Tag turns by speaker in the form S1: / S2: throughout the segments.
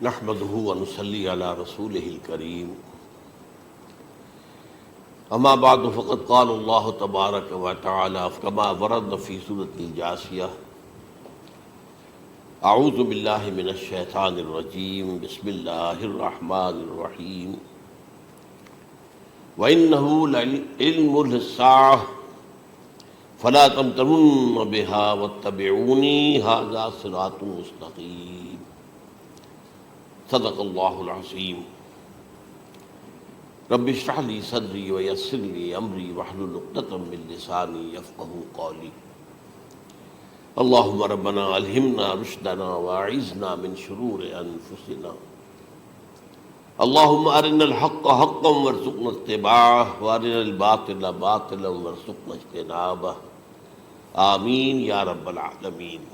S1: نحمده ونصلي على رسوله الكريم اما بعد فقد قال الله تبارك وتعالى كما ورد في سورة الجاثية اعوذ بالله من الشيطان الرجيم بسم الله الرحمن الرحيم وإنه لعلم للساعة فلا تمترن بها واتبعوني هذا صراط مستقيم صدق اللہ العظیم رب اشرح لی صدری ویسر لی امری واحلل عقدۃ من لسانی یفقہوا قولی اللہم ربنا الہمنا رشدنا واعذنا من شرور انفسنا اللہم ارنا الحق حقا وارزقنا اتباعہ وارنا الباطل باطلا وارزقنا اجتنابہ آمین یا رب العالمین۔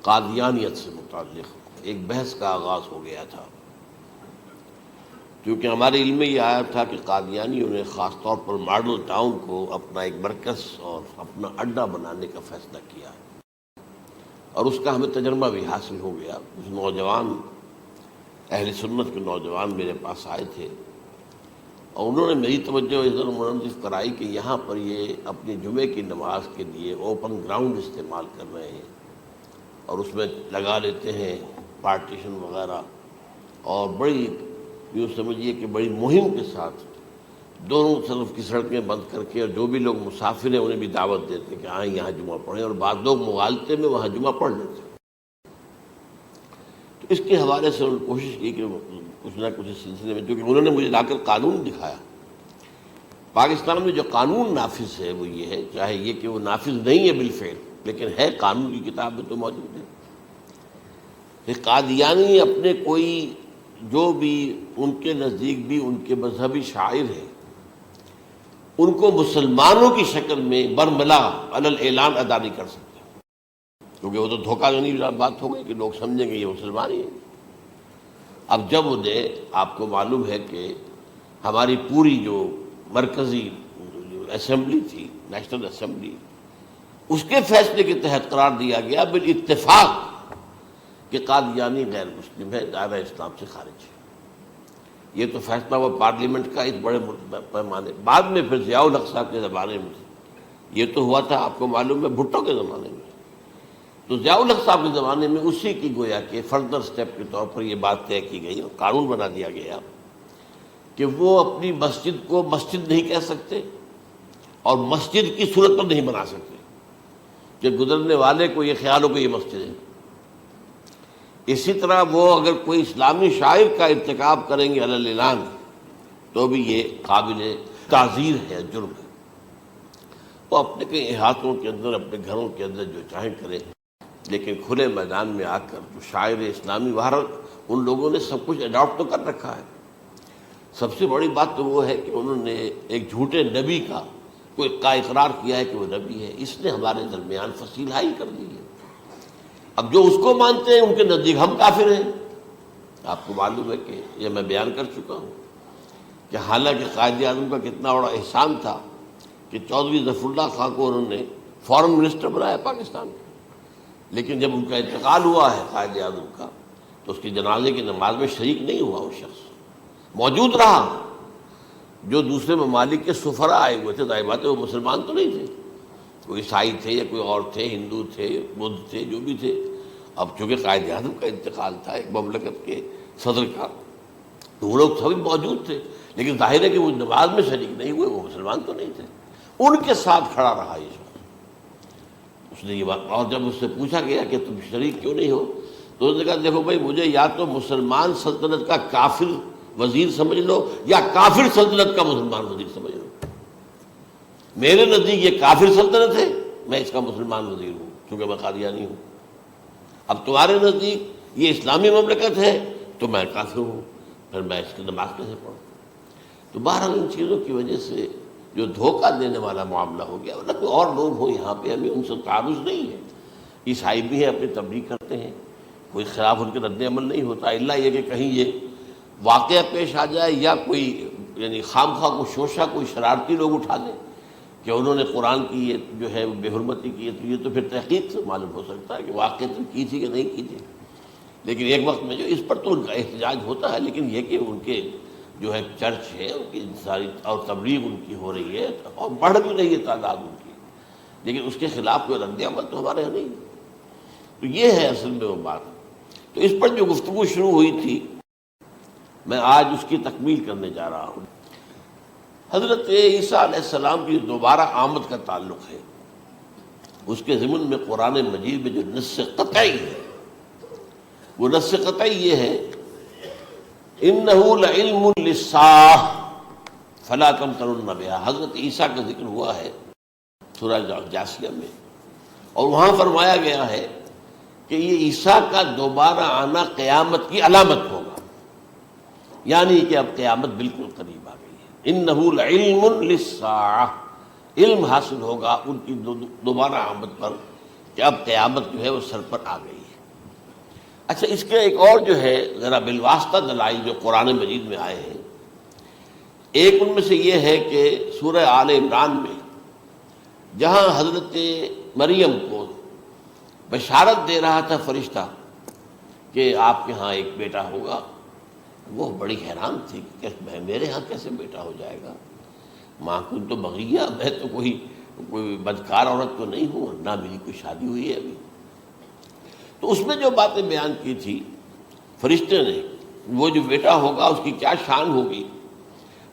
S1: قادیانیت سے متعلق ایک بحث کا آغاز ہو گیا تھا، کیونکہ ہمارے علم میں یہ آیا تھا کہ قادیانیوں نے خاص طور پر ماڈل ٹاؤن کو اپنا ایک مرکز اور اپنا اڈا بنانے کا فیصلہ کیا، اور اس کا ہمیں تجربہ بھی حاصل ہو گیا۔ کچھ نوجوان اہل سنت کے نوجوان میرے پاس آئے تھے اور انہوں نے میری توجہ اس طرح منتخب کرائی کہ یہاں پر یہ اپنی جمعے کی نماز کے لیے اوپن گراؤنڈ استعمال کر رہے ہیں اور اس میں لگا لیتے ہیں پارٹیشن وغیرہ، اور بڑی یوں سمجھیے کہ بڑی مہم کے ساتھ دونوں طرف کی سڑکیں بند کر کے، اور جو بھی لوگ مسافر ہیں انہیں بھی دعوت دیتے ہیں کہ آئیں یہاں جمعہ پڑھیں، اور بعض لوگ مغالطے میں وہاں جمعہ پڑھ لیتے ہیں۔ تو اس کے حوالے سے انہوں نے کوشش کی کہ کچھ نہ کچھ اس سلسلے میں، کیونکہ انہوں نے مجھے لا کر قانون دکھایا۔ پاکستان میں جو قانون نافذ ہے وہ یہ ہے، چاہے یہ کہ وہ نافذ نہیں ہے بالفعل، لیکن ہے، قانون کی کتاب میں تو موجود ہے کہ قادیانی اپنے کوئی جو بھی ان کے نزدیک بھی ان کے مذہبی شاعر ہیں ان کو مسلمانوں کی شکل میں برملا علی الاعلان ادا نہیں کر سکتے، کیونکہ وہ تو دھوکہ دینی بات ہو گئی کہ لوگ سمجھیں گے یہ مسلمان ہی ہیں۔ اب جب انہیں، آپ کو معلوم ہے کہ ہماری پوری جو مرکزی اسمبلی تھی، نیشنل اسمبلی، اس کے فیصلے کے تحت قرار دیا گیا بالاتفاق کہ قادیانی غیر مسلم ہے، دائرہ اسلام سے خارج ہے۔ یہ تو فیصلہ ہوا پارلیمنٹ کا اس بڑے پیمانے، بعد میں پھر ضیاء الحق صاحب کے زمانے میں یہ تو ہوا تھا، آپ کو معلوم ہے، بھٹو کے زمانے میں۔ تو ضیاء الحق صاحب کے زمانے میں اسی کی گویا کہ فردر سٹیپ کے طور پر یہ بات طے کی گئی اور قانون بنا دیا گیا کہ وہ اپنی مسجد کو مسجد نہیں کہہ سکتے اور مسجد کی صورت پر نہیں بنا سکتے کہ گزرنے والے کو یہ خیال ہو کہ یہ مسجد ہے۔ اسی طرح وہ اگر کوئی اسلامی شاعر کا ارتکاب کریں گے علی الاعلان تو بھی یہ قابل تعزیر ہے، جرم ہے۔ وہ اپنے کے احاطوں کے اندر، اپنے گھروں کے اندر جو چاہیں کریں، لیکن کھلے میدان میں آ کر جو شاعر اسلامی باہر، ان لوگوں نے سب کچھ اڈاپٹ تو کر رکھا ہے۔ سب سے بڑی بات تو وہ ہے کہ انہوں نے ایک جھوٹے نبی کا اقرار کیا ہے کہ وہ نبی ہے، اس نے ہمارے درمیان فصیل حائی کر دی ہے۔ اب جو اس کو مانتے ہیں ان کے نزدیک ہم کافر ہیں۔ آپ کو معلوم ہے کہ یہ میں بیان کر چکا ہوں کہ حالانکہ قائد اعظم کا کتنا بڑا احسان تھا کہ چودھری ظفر اللہ خان کو انہوں نے فارن منسٹر بنایا پاکستان کا، لیکن جب ان کا انتقال ہوا ہے قائد اعظم کا تو اس کی جنازے کی نماز میں شریک نہیں ہوا، وہ شخص موجود رہا۔ جو دوسرے ممالک کے سفراء آئے ہوئے تھے، ظاہر بات ہے وہ مسلمان تو نہیں تھے، کوئی عیسائی تھے یا کوئی اور تھے، ہندو تھے، بدھ تھے، جو بھی تھے۔ اب چونکہ قائد اعظم کا انتقال تھا ایک مملکت کے صدر کا، تو وہ لوگ سبھی موجود تھے، لیکن ظاہر ہے کہ وہ نماز میں شریک نہیں ہوئے، وہ مسلمان تو نہیں تھے۔ ان کے ساتھ کھڑا رہا یہ شخص۔ اس نے یہ بات، اور جب اس سے پوچھا گیا کہ تم شریک کیوں نہیں ہو تو اس نے کہا دیکھو بھائی، مجھے یا تو مسلمان سلطنت کا کافر وزیر سمجھ لو یا کافر سلطنت کا مسلمان وزیر سمجھ لو۔ میرے نزدیک یہ کافر سلطنت ہے، میں اس کا مسلمان وزیر ہوں کیونکہ میں قادیانی ہوں۔ اب تمہارے نزدیک یہ اسلامی مملکت ہے تو میں کافر ہوں، پھر میں اس کی نماز کیسے پڑھوں؟ تو بہرحال ان چیزوں کی وجہ سے جو دھوکہ دینے والا معاملہ ہو گیا، ورنہ کوئی اور لوگ ہوں یہاں پہ، ہمیں ان سے تعارض نہیں ہے۔ عیسائی بھی ہیں، اپنی تبلیغ کرتے ہیں، کوئی خلاف ان کے رد عمل نہیں ہوتا، الا یہ کہ کہیں یہ واقعہ پیش آ جائے یا کوئی یعنی خام خواہ کو شوشہ کوئی شرارتی لوگ اٹھا دیں کہ انہوں نے قرآن کی یہ جو ہے بے حرمتی کی ہے، تو یہ تو پھر تحقیق سے معلوم ہو سکتا ہے کہ واقعہ کی تھی کہ نہیں کی تھی۔ لیکن ایک وقت میں جو اس پر تو ان کا احتجاج ہوتا ہے، لیکن یہ کہ ان کے جو ہے چرچ ہے ان کی ساری اور تبلیغ ان کی ہو رہی ہے اور بڑھ بھی رہی ہے تعداد ان کی، لیکن اس کے خلاف کوئی رد عمل تو ہمارے یہاں نہیں۔ تو یہ ہے اصل میں وہ بات۔ تو اس پر جو گفتگو شروع ہوئی تھی میں آج اس کی تکمیل کرنے جا رہا ہوں۔ حضرت عیسیٰ علیہ السلام کی دوبارہ آمد کا تعلق ہے، اس کے ضمن میں قرآن مجید میں جو نص قطعی ہے وہ نص قطعی یہ ہے اِنَّهُ لَعِلْمٌ لِلسَّاعَةِ فَلَا تَمْتَرُنَّ بِهَا۔ حضرت عیسیٰ کا ذکر ہوا ہے سورہ جاسیہ میں، اور وہاں فرمایا گیا ہے کہ یہ عیسیٰ کا دوبارہ آنا قیامت کی علامت ہوگا، یعنی کہ اب قیامت بالکل قریب آ گئی ہے۔ اِنَّهُ لَعِلْمٌ لِلسَّاعَةِ، علم حاصل ہوگا ان کی دوبارہ آمد پر کہ اب قیامت جو ہے وہ سر پر آ گئی ہے۔ اچھا، اس کے ایک اور جو ہے ذرا بالواسطہ دلائل جو قرآن مجید میں آئے ہیں، ایک ان میں سے یہ ہے کہ سورہ آل عمران میں جہاں حضرت مریم کو بشارت دے رہا تھا فرشتہ کہ آپ کے ہاں ایک بیٹا ہوگا، وہ بڑی حیران تھی کہ میرے ہاں کیسے بیٹا ہو جائے گا، ماں کو تو بغیہ، میں تو کوئی بدکار عورت تو نہیں ہوں، نہ میری کوئی شادی ہوئی ہے ابھی۔ تو اس میں جو باتیں بیان کی تھی فرشتے نے، وہ جو بیٹا ہوگا اس کی کیا شان ہوگی،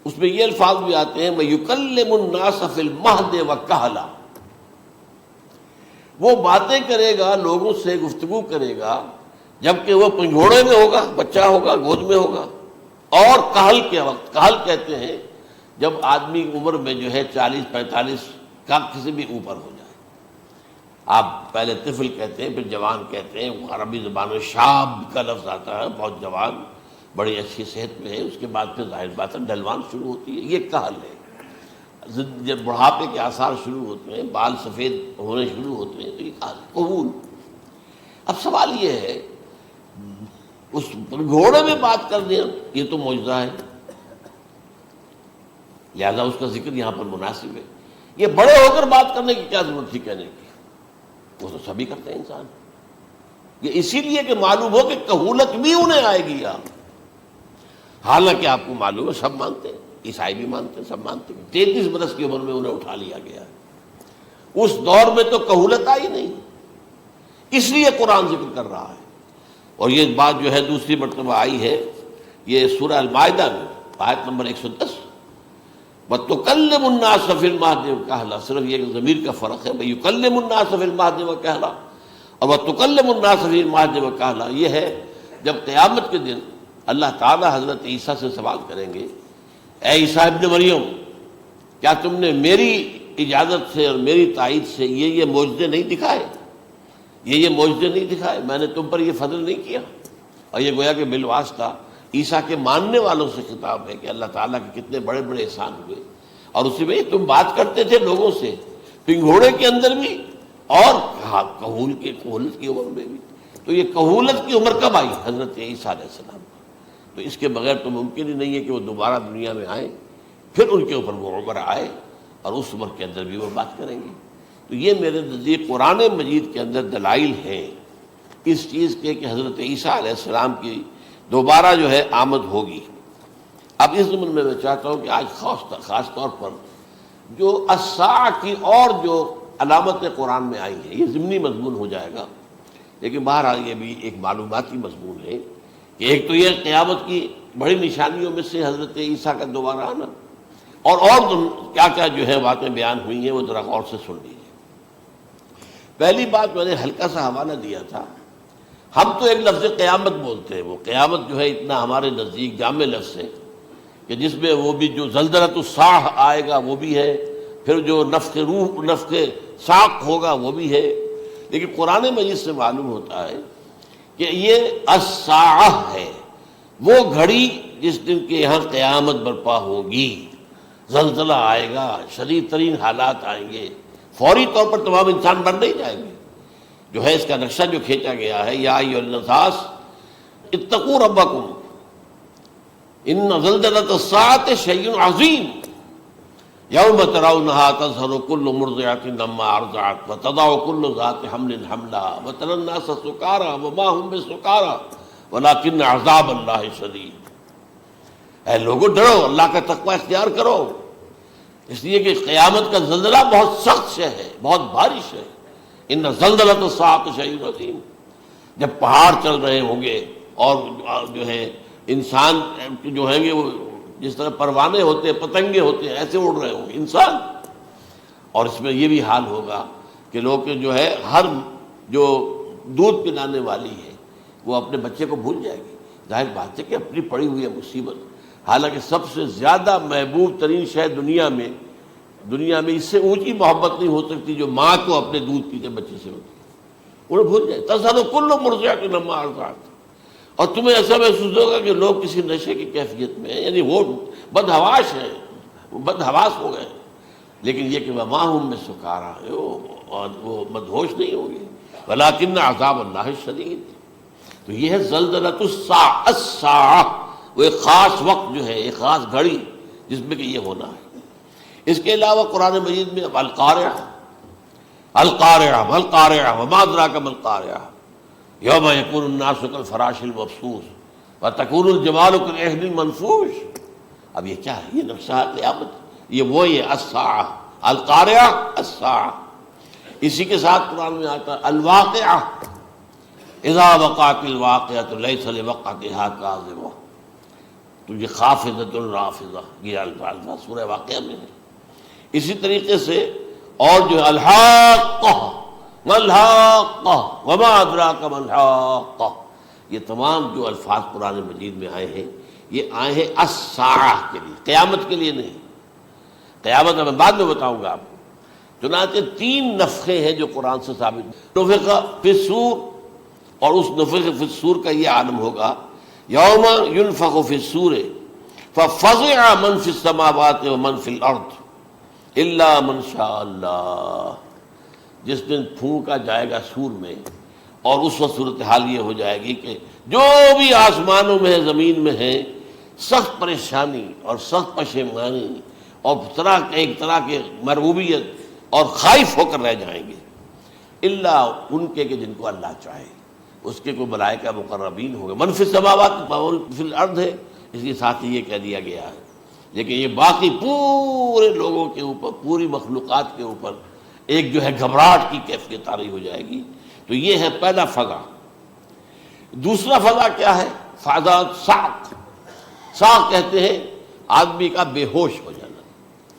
S1: اس میں یہ الفاظ بھی آتے ہیں وَيُكَلِّمُ النَّاسَ فِي الْمَهْدِ وَكَهْلًا، وہ باتیں کرے گا، لوگوں سے گفتگو کرے گا جبکہ وہ پنجھوڑے میں ہوگا، بچہ ہوگا، گود میں ہوگا، اور کہل کے وقت، کہل کہتے ہیں جب آدمی عمر میں جو ہے 40-45 کا کسی بھی اوپر ہو جائے، آپ پہلے طفل کہتے ہیں پھر جوان کہتے ہیں، عربی زبان میں شاب کا لفظ آتا ہے، بہت جوان، بڑی اچھی صحت میں ہے، اس کے بعد پھر ظاہر بات ہے ڈلوان شروع ہوتی ہے، یہ کہل ہے۔ جب بڑھاپے کے آثار شروع ہوتے ہیں، بال سفید ہونے شروع ہوتے ہیں، تو یہ کہل، قبول۔ اب سوال یہ ہے اس گھوڑے میں بات کر دیں، یہ تو معجزہ ہے، لہذا اس کا ذکر یہاں پر مناسب ہے۔ یہ بڑے ہو کر بات کرنے کی کیا ضرورت تھی کہنے کی، وہ تو سبھی کرتے ہیں انسان، یہ اسی لیے کہ معلوم ہو کہ کہولت بھی انہیں آئے گی یہاں، حالانکہ آپ کو معلوم ہے سب مانتے ہیں، عیسائی بھی مانتے ہیں، سب مانتے ہیں، 33 برس کی عمر میں انہیں اٹھا لیا گیا ہے، اس دور میں تو کہولت آئی نہیں، اس لیے قرآن ذکر کر رہا ہے۔ اور یہ بات جو ہے دوسری مرتبہ آئی ہے یہ سورہ المائدہ میں آیت نمبر 110 وَتُكَلِّمُ النَّاسَ فِي الْمَهْدِ وَكَهْلًا، صرف یہ ضمیر کا فرق ہے، يُكَلِّمُ النَّاسَ فِي الْمَهْدِ وَكَهْلًا، اور وَتُكَلِّمُ النَّاسَ فِي الْمَهْدِ وَكَهْلًا یہ ہے جب قیامت کے دن اللہ تعالیٰ حضرت عیسیٰ سے سوال کریں گے، اے عیسیٰ ابن مریم، کیا تم نے میری اجازت سے اور میری تائید سے یہ معجزے نہیں دکھائے، یہ معجزے نہیں دکھائے، میں نے تم پر یہ فضل نہیں کیا؟ اور یہ گویا کہ بالواسطہ عیسیٰ کے ماننے والوں سے خطاب ہے کہ اللہ تعالیٰ کے کتنے بڑے بڑے احسان ہوئے، اور اسی میں تم بات کرتے تھے لوگوں سے پنگھوڑے کے اندر بھی اور کہولت کی عمر میں بھی۔ تو یہ کہولت کی عمر کب آئی؟ حضرت عیسیٰ علیہ السلام کو۔ تو اس کے بغیر تو ممکن ہی نہیں ہے کہ وہ دوبارہ دنیا میں آئیں، پھر ان کے اوپر وہ عمر آئے اور اس عمر کے اندر بھی وہ بات کریں گے۔ تو یہ میرے نزدیک قرآن مجید کے اندر دلائل ہیں اس چیز کے کہ حضرت عیسیٰ علیہ السلام کی دوبارہ جو ہے آمد ہوگی۔ اب اس ضمن میں چاہتا ہوں کہ آج خاص طور پر جو الساعہ کی اور جو علامتیں قرآن میں آئی ہیں، یہ ضمنی مضمون ہو جائے گا، لیکن بہرحال یہ بھی ایک معلوماتی مضمون ہے کہ ایک تو یہ قیامت کی بڑی نشانیوں میں سے حضرت عیسیٰ کا دوبارہ آنا، اور کیا کیا جو ہے باتیں بیان ہوئی ہیں وہ ذرا غور سے سن لیجیے۔ پہلی بات میں نے ہلکا سا حوالہ دیا تھا، ہم تو ایک لفظ قیامت بولتے ہیں، وہ قیامت جو ہے اتنا ہمارے نزدیک جامع لفظ ہے کہ جس میں وہ بھی جو زلزلۃ الساعہ آئے گا وہ بھی ہے، پھر جو نفخ روح نفخ ساق ہوگا وہ بھی ہے، لیکن قرآن مجید سے معلوم ہوتا ہے کہ یہ الساعہ ہے، وہ گھڑی جس دن کے یہاں قیامت برپا ہوگی، زلزلہ آئے گا، شدید ترین حالات آئیں گے، فوری طور پر تمام انسان بن نہیں جائیں گے۔ جو ہے اس کا نقشہ جو کھینچا گیا ہے، یا ایھا الناس اتقوا ربکم ان زلزلۃ الساعۃ شیء عظیم، یوم ترونہا تذہل کل مرضعۃ عما ارضعت وتضع کل ذات حمل حملها وتری الناس سکارى وما هم بسکارى ولکن عذاب اللہ شدید۔ اے لوگوں ڈرو، اللہ کا تقوی اختیار کرو، اس لیے کہ قیامت کا زلزلہ بہت سخت شے ہے، بہت بھاری شے ہے۔ ان زلزلۃ الساعۃ شیء عظیم، جب پہاڑ چل رہے ہوں گے اور جو ہے انسان جو ہیں گے وہ جس طرح پروانے ہوتے ہیں، پتنگے ہوتے ہیں، ایسے اڑ رہے ہوں گے انسان۔ اور اس میں یہ بھی حال ہوگا کہ لوگ جو ہے ہر جو دودھ پلانے والی ہے وہ اپنے بچے کو بھول جائے گی۔ ظاہر بات ہے کہ اپنی پڑی ہوئی ہے مصیبت، حالانکہ سب سے زیادہ محبوب ترین شے دنیا میں اس سے اونچی محبت نہیں ہو سکتی جو ماں کو اپنے دودھ پیتے بچے سے ہوتی ہے، انہیں بھول جائے۔ تذہل کل مرضعۃ عما ارضعت، اور تمہیں ایسا محسوس ہوگا کہ لوگ کسی نشے کی کیفیت میں ہیں، یعنی وہ بدحواش ہیں، وہ بدحواس ہو گئے، لیکن یہ کہ وما هم بسکارى، وہ مدہوش نہیں ہوں گے، ولکن عذاب اللہ شدید۔ تو یہ ہے زلزلۃ الساعہ، وہ ایک خاص وقت جو ہے، ایک خاص گھڑی جس میں کہ یہ ہونا ہے۔ اس کے علاوہ قرآن مجید میں القارعہ القارعہ والقارعہ وما ادراک ما القارعہ یوم یکون الناس کالفراش المبثوث وتکون الجبال کالعہن المنفوش۔ اب یہ کیا ہے؟ یہ نقشہ قیامت، یہ الساعہ، القارعہ الساعہ۔ اسی کے ساتھ قرآن میں آتا ہے الواقعہ، اذا وقعت الواقعۃ لیس لوقعتها کاذبہ، تو یہ خافضۃ رافضہ، یہ الفاظ سورہ واقعہ میں ہے۔ اسی طریقے سے اور جو الحاقہ ما الحاقہ وما ادراک ما الحاقہ، یہ تمام جو الفاظ قرآن مجید میں آئے ہیں یہ آئے ہیں الساعہ کے لیے، قیامت کے لیے نہیں۔ قیامت میں بعد میں بتاؤں گا آپ کو۔ چنانچہ 3 نفخے ہیں جو قرآن سے ثابت، نفخ فی الصور، اور اس نفخ فی الصور کا یہ عالم ہوگا یوم ینفخ فی الصور ففزع من فی السماوات ومن فی الارض الا من شاء اللہ، جس دن پھونکا جائے گا سور میں، اور اس وقت صورتحال یہ ہو جائے گی کہ جو بھی آسمانوں میں ہے، زمین میں ہے، سخت پریشانی اور سخت پشیمانی اور ایک طرح کے مرعوبیت اور خائف ہو کر رہ جائیں گے، الا ان کے کہ جن کو اللہ چاہے، اس کے کوئی ملائکہ مقربین ہوں گے۔ من فی السماوات فی الارض ہے، اس کے ساتھ ہی یہ کہہ دیا گیا ہے، لیکن یہ باقی پورے لوگوں کے اوپر، پوری مخلوقات کے اوپر ایک جو ہے گھبراہٹ کی کیفیت طاری ہو جائے گی۔ تو یہ ہے پہلا فضا۔ دوسرا فضا کیا ہے؟ فضا صعق، صعق کہتے ہیں آدمی کا بے ہوش ہو جائے،